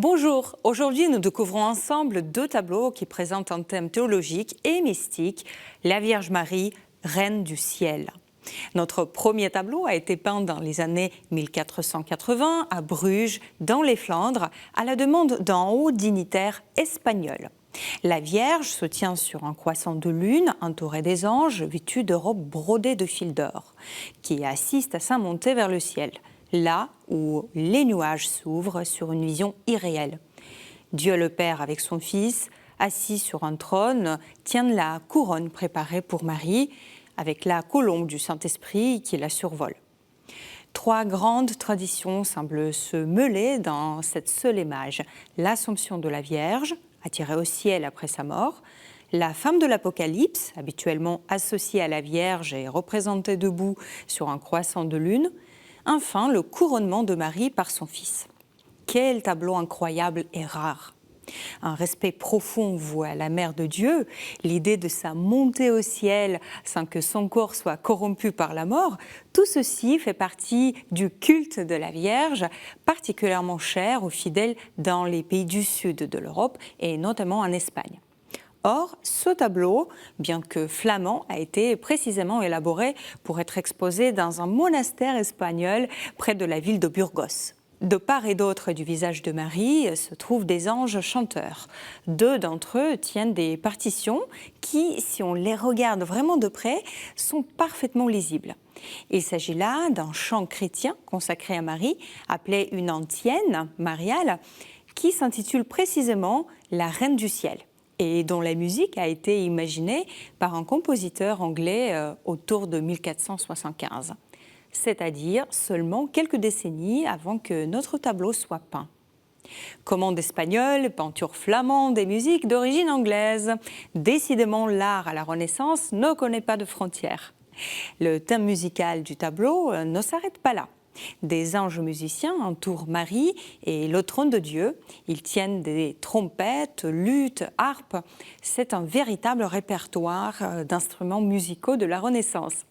Bonjour, aujourd'hui nous découvrons ensemble deux tableaux qui présentent un thème théologique et mystique, la Vierge Marie, Reine du ciel. Notre premier tableau a été peint dans les années 1480 à Bruges, dans les Flandres, à la demande d'un haut dignitaire espagnol. La Vierge se tient sur un croissant de lune entouré des anges vêtus de robes brodées de fil d'or, qui assistent à sa montée vers le ciel, là où les nuages s'ouvrent sur une vision irréelle. Dieu le Père avec son Fils, assis sur un trône, tiennent la couronne préparée pour Marie, avec la colombe du Saint-Esprit qui la survole. Trois grandes traditions semblent se mêler dans cette seule image. L'Assomption de la Vierge, attirée au ciel après sa mort, la femme de l'Apocalypse, habituellement associée à la Vierge et représentée debout sur un croissant de lune, enfin le couronnement de Marie par son Fils. Quel tableau incroyable et rare! Un respect profond voué à la Mère de Dieu, l'idée de sa montée au ciel sans que son corps soit corrompu par la mort, tout ceci fait partie du culte de la Vierge, particulièrement cher aux fidèles dans les pays du sud de l'Europe et notamment en Espagne. Or, ce tableau, bien que flamand, a été précisément élaboré pour être exposé dans un monastère espagnol près de la ville de Burgos. De part et d'autre du visage de Marie se trouvent des anges chanteurs. Deux d'entre eux tiennent des partitions qui, si on les regarde vraiment de près, sont parfaitement lisibles. Il s'agit là d'un chant chrétien consacré à Marie, appelé une antienne mariale, qui s'intitule précisément « La Reine du ciel » et dont la musique a été imaginée par un compositeur anglais autour de 1475. C'est-à-dire seulement quelques décennies avant que notre tableau soit peint. Commande espagnole, peinture flamande et musique d'origine anglaise. Décidément, l'art à la Renaissance ne connaît pas de frontières. Le thème musical du tableau ne s'arrête pas là. Des anges musiciens entourent Marie et le trône de Dieu. Ils tiennent des trompettes, luttes, harpes. C'est un véritable répertoire d'instruments musicaux de la Renaissance.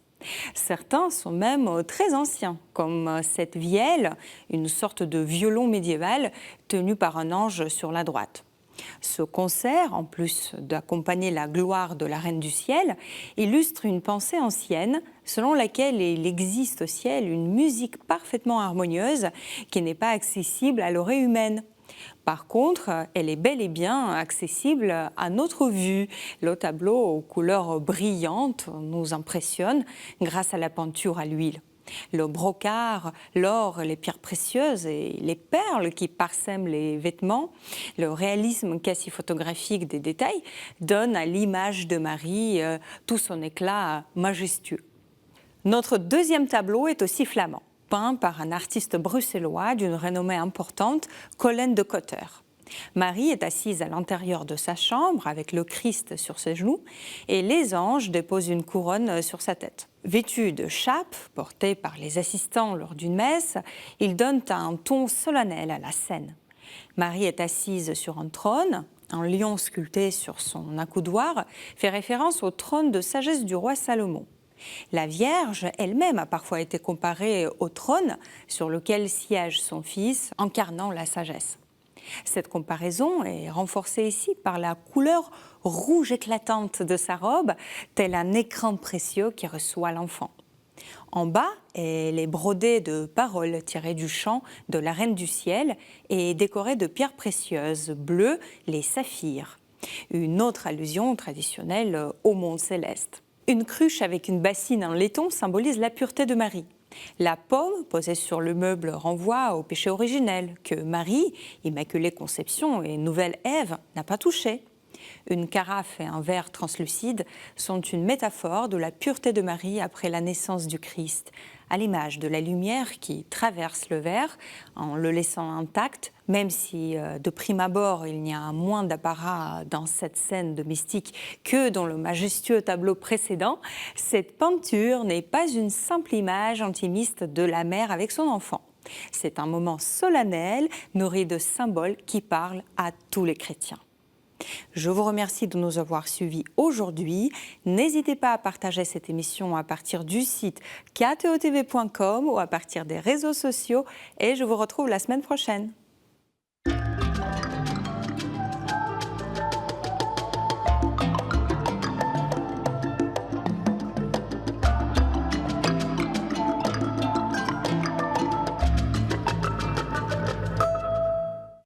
Certains sont même très anciens, comme cette vielle, une sorte de violon médiéval tenu par un ange sur la droite. Ce concert, en plus d'accompagner la gloire de la Reine du ciel, illustre une pensée ancienne selon laquelle il existe au ciel une musique parfaitement harmonieuse qui n'est pas accessible à l'oreille humaine. Par contre, elle est bel et bien accessible à notre vue. Le tableau aux couleurs brillantes nous impressionne grâce à la peinture à l'huile. Le brocart, l'or, les pierres précieuses et les perles qui parsèment les vêtements, le réalisme quasi photographique des détails donnent à l'image de Marie tout son éclat majestueux. Notre deuxième tableau est aussi flamand, peint par un artiste bruxellois d'une renommée importante, Colin de Cotter. Marie est assise à l'intérieur de sa chambre avec le Christ sur ses genoux et les anges déposent une couronne sur sa tête. Vêtus de chape, portée par les assistants lors d'une messe, ils donnent un ton solennel à la scène. Marie est assise sur un trône. Un lion sculpté sur son accoudoir fait référence au trône de sagesse du roi Salomon. La Vierge elle-même a parfois été comparée au trône sur lequel siège son Fils, incarnant la sagesse. Cette comparaison est renforcée ici par la couleur rouge éclatante de sa robe, tel un écran précieux qui reçoit l'enfant. En bas, elle est brodée de paroles tirées du chant de la Reine du ciel et décorée de pierres précieuses, bleues, les saphirs. Une autre allusion traditionnelle au monde céleste. Une cruche avec une bassine en laiton symbolise la pureté de Marie. La pomme posée sur le meuble renvoie au péché originel que Marie, Immaculée Conception et Nouvelle Ève, n'a pas touché. Une carafe et un verre translucide sont une métaphore de la pureté de Marie après la naissance du Christ, à l'image de la lumière qui traverse le verre en le laissant intact, même si de prime abord il n'y a moins d'apparat dans cette scène de mystique que dans le majestueux tableau précédent. Cette peinture n'est pas une simple image intimiste de la mère avec son enfant. C'est un moment solennel, nourri de symboles qui parlent à tous les chrétiens. Je vous remercie de nous avoir suivis aujourd'hui. N'hésitez pas à partager cette émission à partir du site ktotv.com ou à partir des réseaux sociaux et je vous retrouve la semaine prochaine.